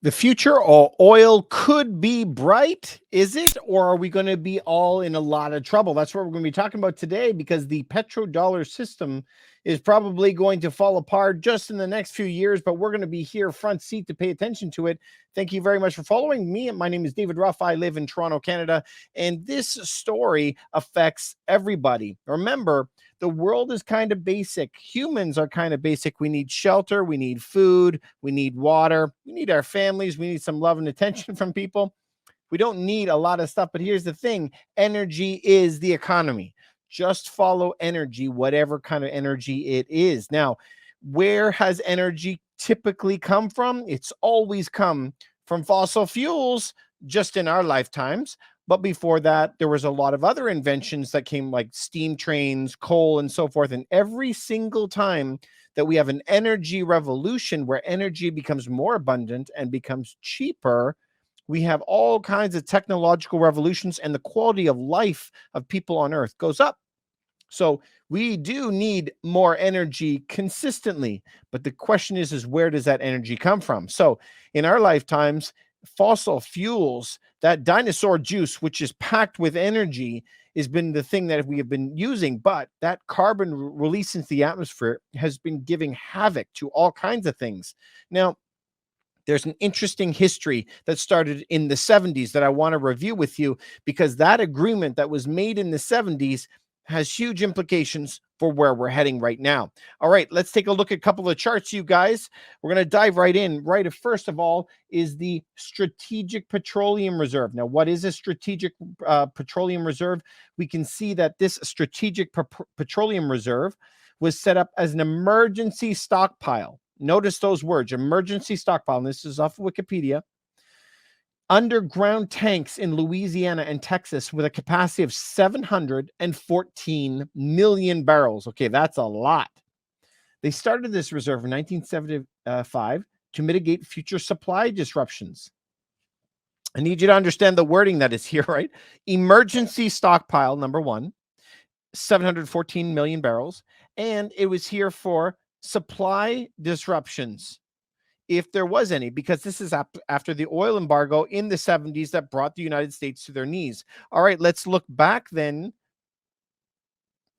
The future of oil could be bright, is it? Or are we going to be all in a lot of trouble? That's what we're going to be talking about today, because the petrodollar system is probably going to fall apart just in the next few years, but we're going to be here front seat to pay attention to it. Thank you very much for following me. My name is David Ruff. I live in Toronto, Canada, and this story affects everybody. Remember, the world is kind of basic. Humans are kind of basic. We need shelter, we need food, we need water, we need our families, we need some love and attention from people. We don't need a lot of stuff, but here's the thing: energy is the economy. Just follow energy, whatever kind of energy it is. Now, where has energy typically come from? It's always come from fossil fuels, just in our lifetimes. But before that, there was a lot of other inventions that came, like steam trains, coal, and so forth. And every single time that we have an energy revolution where energy becomes more abundant and becomes cheaper, we have all kinds of technological revolutions, and the quality of life of people on Earth goes up. So we do need more energy consistently, but the question is where does that energy come from? So in our lifetimes, fossil fuels, that dinosaur juice, which is packed with energy, has been the thing that we have been using. But that carbon release into the atmosphere has been giving havoc to all kinds of things. Now, there's an interesting history that started in the 70s that I want to review with you, because that agreement that was made in the 70s has huge implications for where we're heading right now. All right, let's take a look at a couple of charts, you guys. We're going to dive right in. Right, first of all, is the Strategic Petroleum Reserve. Now, what is a Strategic Petroleum Reserve? We can see that this Strategic Petroleum Reserve was set up as an emergency stockpile. Notice those words: emergency stockpile. And this is off of Wikipedia. Underground tanks in Louisiana and Texas with a capacity of 714 million barrels. Okay, that's a lot. They started this reserve in 1975 to mitigate future supply disruptions. I need you to understand the wording that is here, right? Emergency stockpile, number one, 714 million barrels. And it was here for supply disruptions, if there was any, because this is after the oil embargo in the 70s that brought the United States to their knees. All right, let's look back then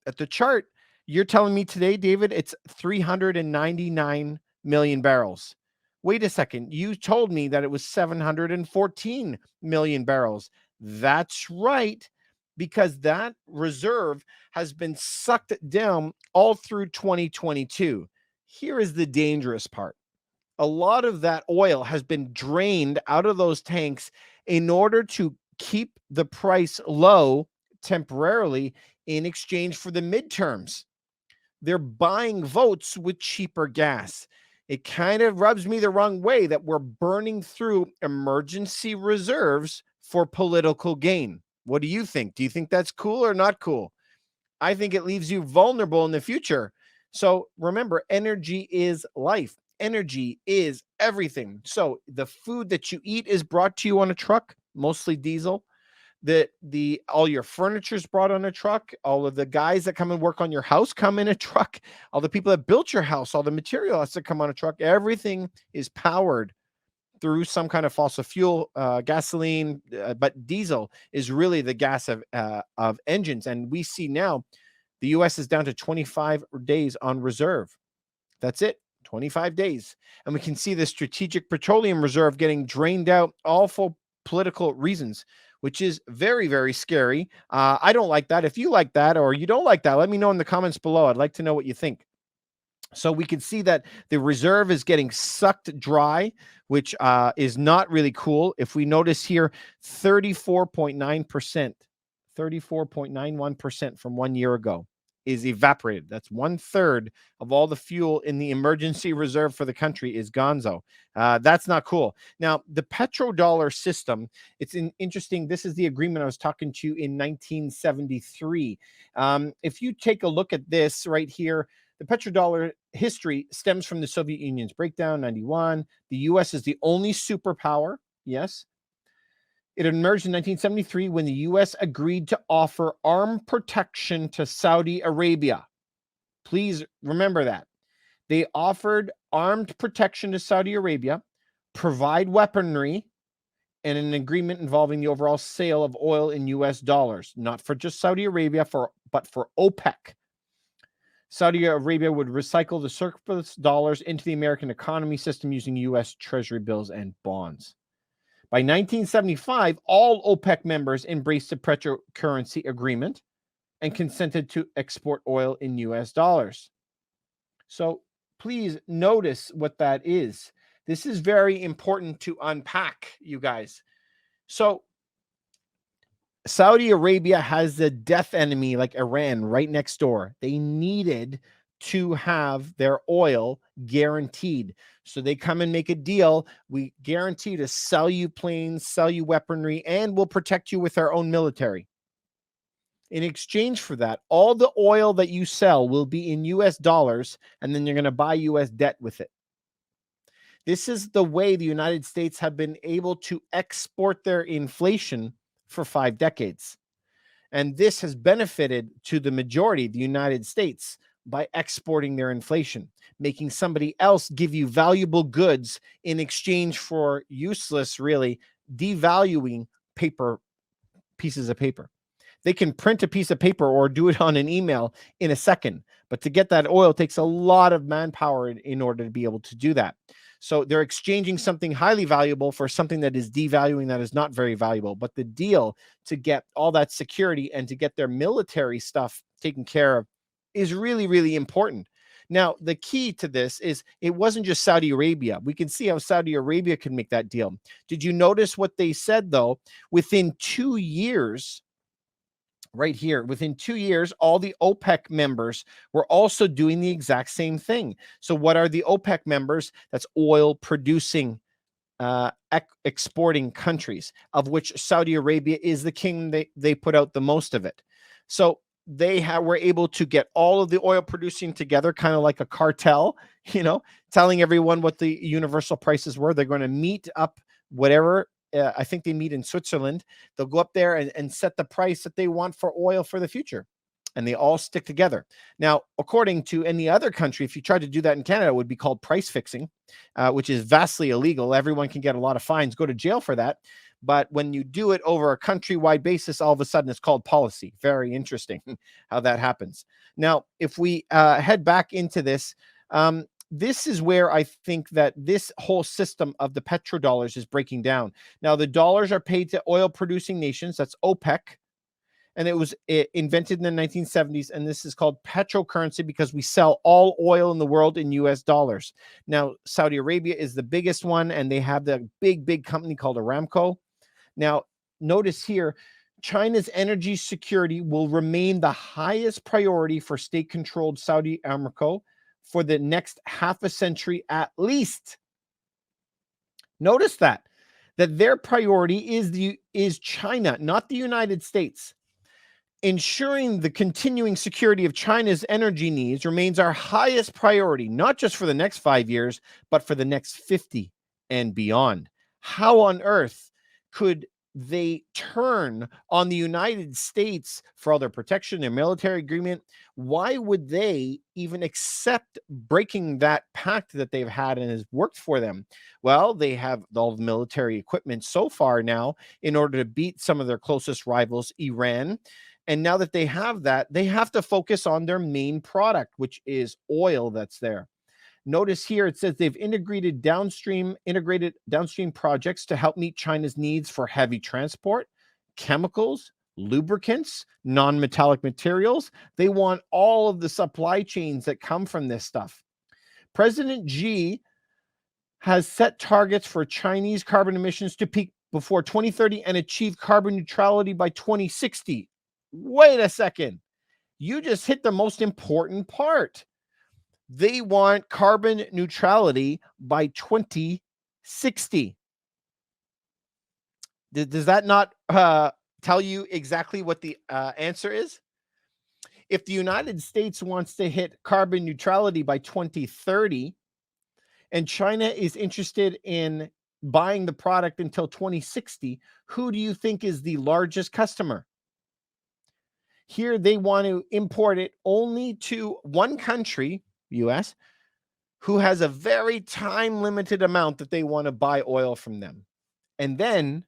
at the chart. You're telling me today, David, it's 399 million barrels. Wait a second. You told me that it was 714 million barrels. That's right, because that reserve has been sucked down all through 2022. Here is the dangerous part: a lot of that oil has been drained out of those tanks in order to keep the price low temporarily in exchange for the midterms. They're buying votes with cheaper gas. It kind of rubs me the wrong way that we're burning through emergency reserves for political gain. What do you think? Do you think that's cool or not cool? I think it leaves you vulnerable in the future. So remember, energy is life. Energy is everything. So the food that you eat is brought to you on a truck, mostly diesel. The all your furniture is brought on a truck. All of the guys that come and work on your house come in a truck. All the people that built your house, all the material has to come on a truck. Everything is powered through some kind of fossil fuel, gasoline, but diesel is really the gas of engines. And we see now the U.S. is down to 25 days on reserve. That's it, 25 days. And we can see the Strategic Petroleum Reserve getting drained out, all for political reasons, which is very, very scary. I don't like that. If you like that or you don't like that, let me know in the comments below. I'd like to know what you think. So we can see that the reserve is getting sucked dry, which is not really cool. If we notice here, 34.9%, 34.91% from 1 year ago is evaporated. That's 1/3 of all the fuel in the emergency reserve for the country is gonzo. That's not cool. Now, the petrodollar system, it's interesting. This is the agreement I was talking to you in 1973. If you take a look at this right here, the petrodollar history stems from the Soviet Union's breakdown, 91. The U.S. is the only superpower. Yes. It emerged in 1973 when the U.S. agreed to offer armed protection to Saudi Arabia. Please remember that. They offered armed protection to Saudi Arabia provide weaponry, and an agreement involving the overall sale of oil in US dollars, not for just Saudi Arabia, but for OPEC. Saudi Arabia would recycle the surplus dollars into the American economy system using US Treasury bills and bonds. By 1975, all OPEC members embraced the petrocurrency agreement and consented to export oil in US dollars. So please notice what that is. This is very important to unpack, you guys. So Saudi Arabia has the death enemy like Iran right next door. They needed to have their oil guaranteed. So they come and make a deal. We guarantee to sell you planes, sell you weaponry, and we'll protect you with our own military. In exchange for that, all the oil that you sell will be in US dollars, and then you're going to buy US debt with it. This is the way the United States have been able to export their inflation for 5 decades. And this has benefited to the majority, the United States, by exporting their inflation, making somebody else give you valuable goods in exchange for useless, really, devaluing pieces of paper. They can print a piece of paper or do it on an email in a second. But to get that oil takes a lot of manpower in order to be able to do that. So they're exchanging something highly valuable for something that is devaluing, that is not very valuable. But the deal to get all that security and to get their military stuff taken care of is really, really important. Now, the key to this is it wasn't just Saudi Arabia. We can see how Saudi Arabia can make that deal. Did you notice what they said, though? Within 2 years, right here, within 2 years, all the OPEC members were also doing the exact same thing. So what are the OPEC members? That's oil producing, exporting countries, of which Saudi Arabia is the king. They put out the most of it. So they were able to get all of the oil producing together, kind of like a cartel, telling everyone what the universal prices were. They're going to meet up whatever. I think they meet in Switzerland. They'll go up there and set the price that they want for oil for the future. And they all stick together. Now, according to any other country, if you tried to do that in Canada, it would be called price fixing, which is vastly illegal. Everyone can get a lot of fines, go to jail for that. But when you do it over a countrywide basis, all of a sudden it's called policy. Very interesting how that happens. Now, if we head back into this, this is where I think that this whole system of the petrodollars is breaking down. Now, the dollars are paid to oil-producing nations. That's OPEC. And it was invented in the 1970s. And this is called petrocurrency because we sell all oil in the world in US dollars. Now, Saudi Arabia is the biggest one. And they have the big company called Aramco. Now, notice here, China's energy security will remain the highest priority for state-controlled Saudi Aramco for the next half a century at least. Notice that their priority is China, not the United States. Ensuring the continuing security of China's energy needs remains our highest priority, not just for the next 5 years, but for the next 50 and beyond. How on earth could they turn on the United States for all their protection, their military agreement? Why would they even accept breaking that pact that they've had and has worked for them? Well, they have all the military equipment so far now in order to beat some of their closest rivals, Iran. And now that they have that, they have to focus on their main product, which is oil that's there. Notice here it says they've integrated downstream projects to help meet China's needs for heavy transport, chemicals, lubricants, non-metallic materials. They want all of the supply chains that come from this stuff. President Xi has set targets for Chinese carbon emissions to peak before 2030 and achieve carbon neutrality by 2060. Wait a second. You just hit the most important part. They want carbon neutrality by 2060. Does that not tell you exactly what the answer is? If the United States wants to hit carbon neutrality by 2030, and China is interested in buying the product until 2060, who do you think is the largest customer? Here, they want to import it only to one country, US, who has a very time limited amount that they want to buy oil from them. And then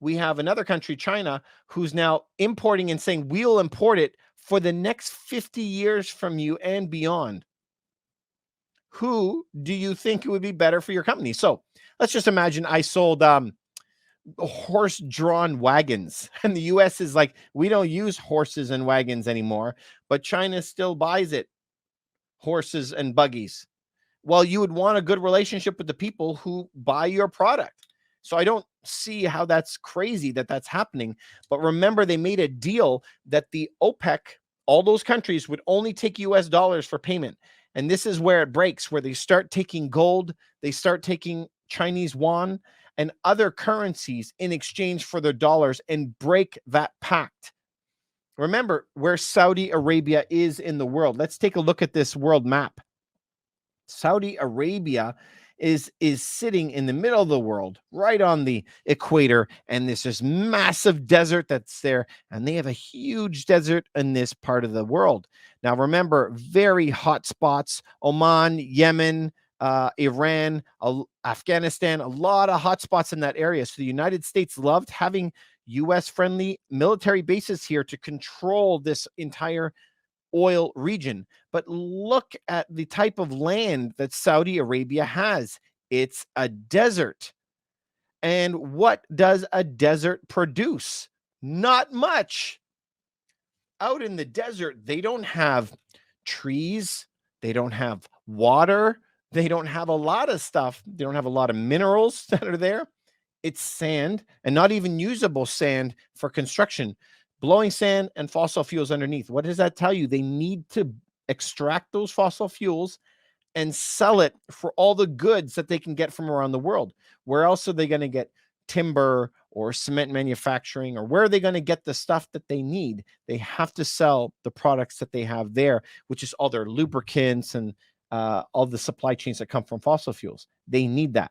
we have another country, China, who's now importing and saying, we'll import it for the next 50 years from you and beyond. Who do you think it would be better for your company? So let's just imagine I sold horse-drawn wagons, and the US is like, we don't use horses and wagons anymore, but China still buys it, horses and buggies. Well, you would want a good relationship with the people who buy your product. So I don't see how that's crazy that that's happening. But remember, they made a deal that the OPEC, all those countries, would only take US dollars for payment. And this is where it breaks, where they start taking gold, they start taking Chinese yuan and other currencies in exchange for their dollars and break that pact. Remember where Saudi Arabia is in the world. Let's take a look at this world map. Saudi Arabia is sitting in the middle of the world, right on the equator, and there's this massive desert that's there, and they have a huge desert in this part of the world. Now, remember, very hot spots: Oman, Yemen, Iran, Afghanistan, a lot of hot spots in that area. So the United States loved having U.S.-friendly military bases here to control this entire oil region. But look at the type of land that Saudi Arabia has. It's a desert. And what does a desert produce? Not much. Out in the desert, they don't have trees, they don't have water, they don't have a lot of stuff. They don't have a lot of minerals that are there. It's sand, and not even usable sand for construction. Blowing sand and fossil fuels underneath. What does that tell you? They need to extract those fossil fuels and sell it for all the goods that they can get from around the world. Where else are they going to get timber or cement manufacturing, or where are they going to get the stuff that they need? They have to sell the products that they have there, which is all their lubricants and all the supply chains that come from fossil fuels. They need that.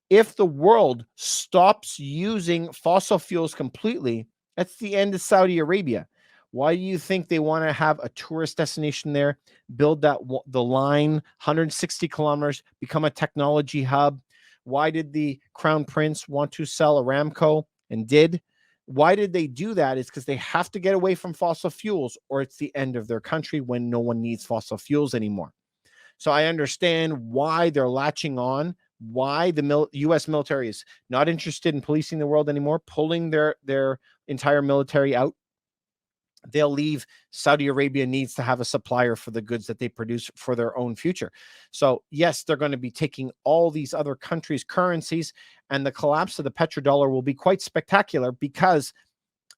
If the world stops using fossil fuels completely, that's the end of Saudi Arabia. Why do you think they want to have a tourist destination there, build the line 160 kilometers, become a technology hub? Why did the Crown Prince want to sell Aramco and did? Why did they do that? It's because they have to get away from fossil fuels, or it's the end of their country when no one needs fossil fuels anymore. So I understand why they're latching on, why the U.S. military is not interested in policing the world anymore, pulling their entire military out. They'll leave. Saudi Arabia needs to have a supplier for the goods that they produce for their own future. So yes, they're going to be taking all these other countries' currencies, and the collapse of the petrodollar will be quite spectacular because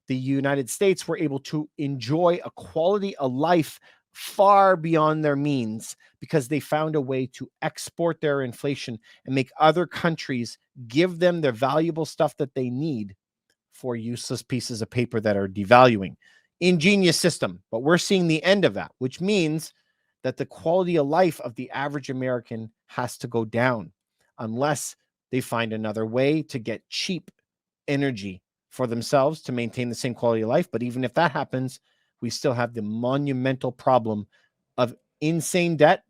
the United States were able to enjoy a quality of life far beyond their means because they found a way to export their inflation and make other countries give them their valuable stuff that they need for useless pieces of paper that are devaluing. Ingenious system, but we're seeing the end of that, which means that the quality of life of the average American has to go down unless they find another way to get cheap energy for themselves to maintain the same quality of life. But even if that happens, we still have the monumental problem of insane debt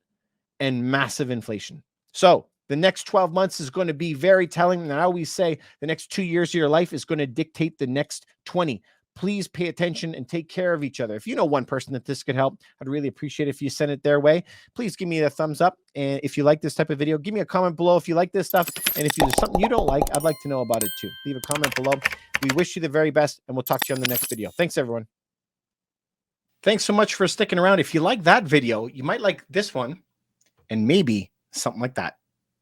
and massive inflation. So the next 12 months is going to be very telling. And I always say the next 2 years of your life is going to dictate the next 20. Please pay attention and take care of each other. If you know one person that this could help, I'd really appreciate it if you send it their way. Please give me a thumbs up. And if you like this type of video, give me a comment below if you like this stuff. And if there's something you don't like, I'd like to know about it too. Leave a comment below. We wish you the very best, and we'll talk to you on the next video. Thanks, everyone. Thanks so much for sticking around. If you like that video, you might like this one and maybe something like that.